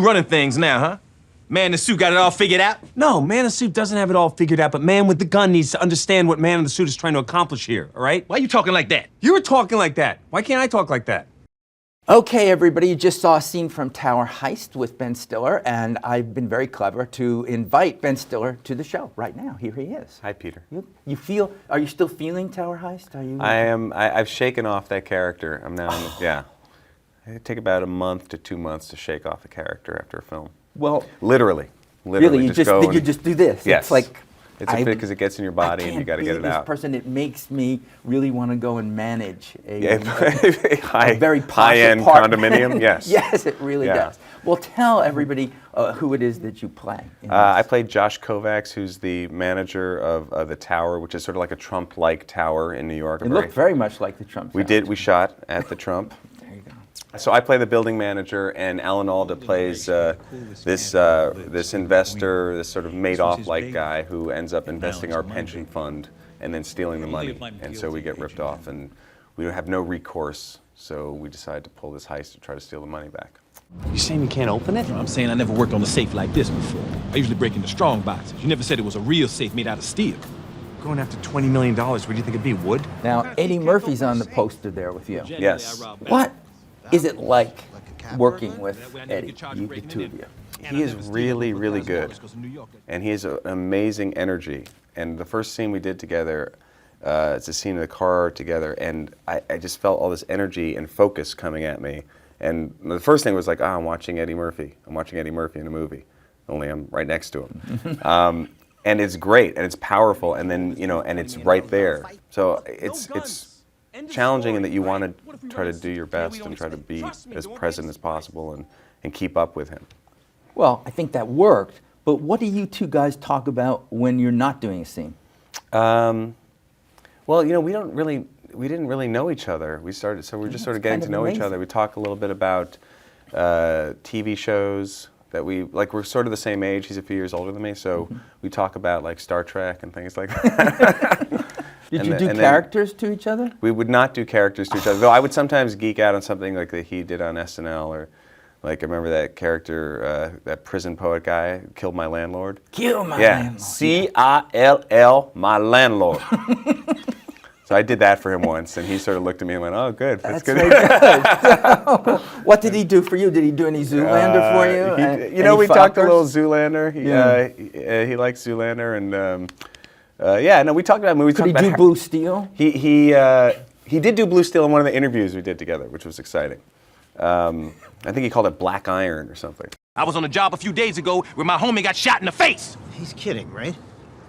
running things now, huh? Man in the suit got it all figured out? No, Man in the Suit doesn't have it all figured out, but Man with the Gun needs to understand what Man in the Suit is trying to accomplish here, all right? Why you talking like that? You were talking like that. Why can't I talk like that? Okay, everybody, you just saw a scene from Tower Heist with Ben Stiller, and I've been very clever to invite Ben Stiller to the show right now. Here he is. Hi, Peter. You feel, are you still feeling Tower Heist? Are you? I am. I've shaken off that character. I'm now, yeah. It take about a month to 2 months to shake off a character after a film. Well, literally. Really, you just do this. Yes. It's like, it's a fit because it gets in your body and you got to get it out. This person, it makes me really want to go and manage a high-end very condominium. Yes. Yes, it really does. Well, tell everybody who it is that you play. I played Josh Kovacs, who's the manager of the Tower, which is sort of like a Trump-like tower in New York. It looked very much like the Trump Tower. We shot at the Trump. There you go. So I play the building manager, and Alan Alda plays this investor, this sort of Madoff-like guy who ends up investing our pension fund and then stealing the money. And so we get ripped off, and we have no recourse. So we decide to pull this heist to try to steal the money back. You saying you can't open it? No, I'm saying I never worked on a safe like this before. I usually break into strong boxes. You never said it was a real safe made out of steel. Going after $20 million, what do you think it'd be, wood? Now, Eddie Murphy's on the poster there with you. Yes. What is it like working with Eddie, the two of you? He is really, really good, and he has an amazing energy. And the first scene we did together, it's a scene in the car together, and I just felt all this energy and focus coming at me. And the first thing was like, I'm watching Eddie Murphy. I'm watching Eddie Murphy in a movie, only I'm right next to him. And it's great, and it's powerful, and then, you know, and it's right there. So it's challenging in that you want to try to do your best and try to be as present as possible and keep up with him. Well, I think that worked, but what do you two guys talk about when you're not doing a scene? Well, you know, we didn't really know each other. We're just sort of getting to know each other. We talk a little bit about TV shows that we're sort of the same age. He's a few years older than me, so we talk about like Star Trek and things like that. Did you do characters to each other? We would not do characters to each other, though I would sometimes geek out on something like that he did on SNL, or like I remember that character, that prison poet guy, Killed My Landlord. Kill My Landlord. C-I-L-L, my landlord. So I did that for him once, and he sort of looked at me and went, "Oh, good, that's good." Good. What did he do for you? Did he do any Zoolander for you? You know, we talked a little Zoolander. He likes Zoolander, and yeah, no, we talked about movies. Could he do Blue Steel? He did do Blue Steel in one of the interviews we did together, which was exciting. I think he called it Black Iron or something. I was on a job a few days ago where my homie got shot in the face. He's kidding, right?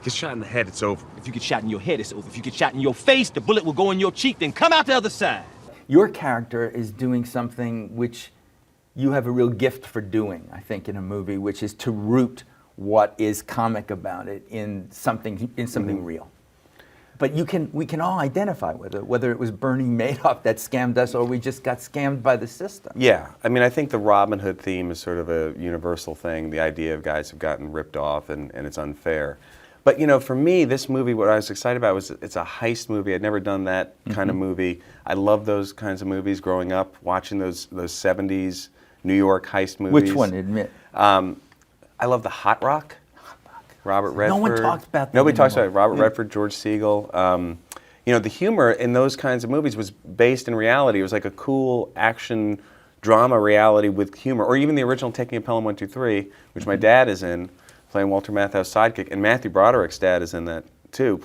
Get shot in the head, it's over. If you get shot in your head, it's over. If you get shot in your face, the bullet will go in your cheek, then come out the other side. Your character is doing something which you have a real gift for doing, I think, in a movie, which is to root what is comic about it in something real. But we can all identify with it, whether it was Bernie Madoff that scammed us or we just got scammed by the system. Yeah, I mean, I think the Robin Hood theme is sort of a universal thing, the idea of guys who've gotten ripped off and it's unfair. But, you know, for me, this movie, what I was excited about was it's a heist movie. I'd never done that kind of movie. I love those kinds of movies growing up, watching those 70s New York heist movies. Which one, admit? I love the Hot Rock. Robert Redford. No one talks about that Nobody talks about it. anymore. Robert Redford, George Siegel. You know, the humor in those kinds of movies was based in reality. It was like a cool action drama reality with humor. Or even the original Taking a Pelham 123, which my dad is in, playing Walter Matthau's sidekick, and Matthew Broderick's dad is in that too,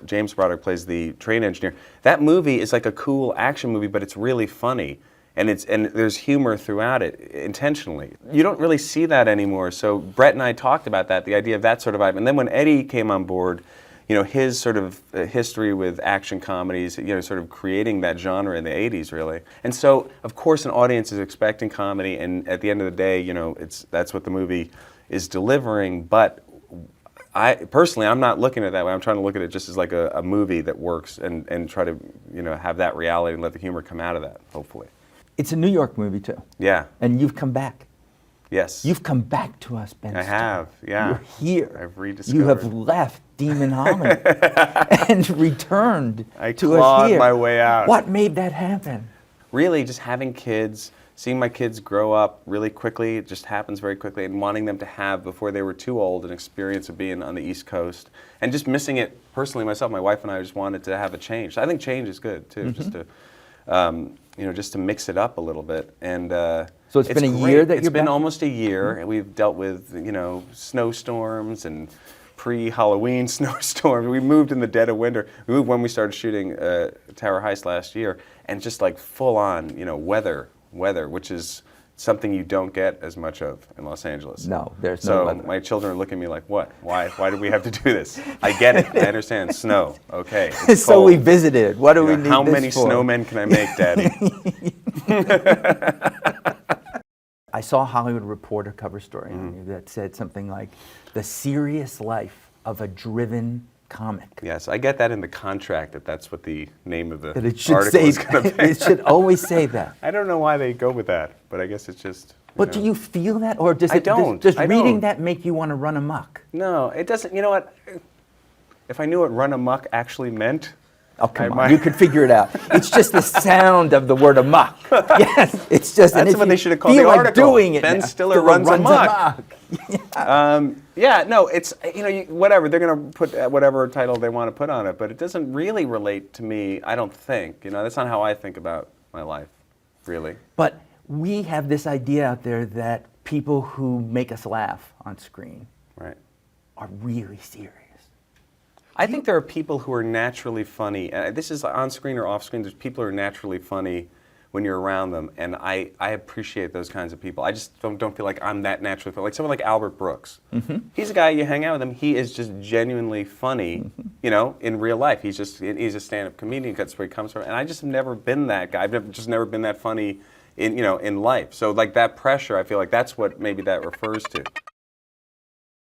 James Broderick plays the train engineer. That movie is like a cool action movie, but it's really funny. And there's humor throughout it, intentionally. You don't really see that anymore, so Brett and I talked about that, the idea of that sort of vibe. And then when Eddie came on board, you know, his sort of history with action comedies, you know, sort of creating that genre in the 80s, really. And so, of course, an audience is expecting comedy, and at the end of the day, you know, that's what the movie is delivering, but I'm not looking at it that way. I'm trying to look at it just as like a movie that works and try to, you know, have that reality and let the humor come out of that, hopefully. It's a New York movie, too. Yeah. And you've come back. Yes. You've come back to us, Ben. I have, yeah. You're here. I've rediscovered. You have left Demon Holland and returned I to us clawed here. my way out. What made that happen? Really, just having kids, seeing my kids grow up really quickly, it just happens very quickly, and wanting them to have, before they were too old, an experience of being on the East Coast, and just missing it personally myself. My wife and I just wanted to have a change. So I think change is good too, just to, just to mix it up a little bit. And So it's been a year that you're It's been back? almost a year, and we've dealt with snowstorms and pre-Halloween snowstorms. We moved in the dead of winter. We moved when we started shooting Tower Heist last year, and just like full on, weather, which is something you don't get as much of in Los Angeles. No, there's no So weather. my children are looking at me like, what? Why did we have to do this? I get it. I understand. Snow. Okay. It's So we cold. visited. What do we need How this many for? snowmen can I make, Daddy? I saw a Hollywood Reporter cover story on Mm-hmm. you that said something like, "The serious life of a driven comic." Yes, I get that in the contract that that's what the name of the That it should article say is going to be. it should always say that. I don't know why they go with that, but I guess it's just. But do you feel that, or does I it don't. does I reading don't. that make you want to run amok? No, it doesn't. You know what? If I knew what run amok actually meant. Oh, come I on, might- you could figure it out. It's just the sound of the word amok. Yes, it's just. and That's if what you they should have called feel the like article. doing it Ben now, Stiller runs amok. amok. Yeah, no, it's whatever they're going to put whatever title they want to put on it, but it doesn't really relate to me. I don't think. That's not how I think about my life, really. But we have this idea out there that people who make us laugh on screen Right. are really serious. I think there are people who are naturally funny. This is on screen or off screen. There's people who are naturally funny when you're around them, and I appreciate those kinds of people. I just don't feel like I'm that naturally funny. Like someone like Albert Brooks. He's a guy, you hang out with him, he is just genuinely funny, in real life. He's a stand-up comedian, that's where he comes from, and I just have never been that guy. I've just never been that funny in life. So like that pressure, I feel like that's what maybe that refers to.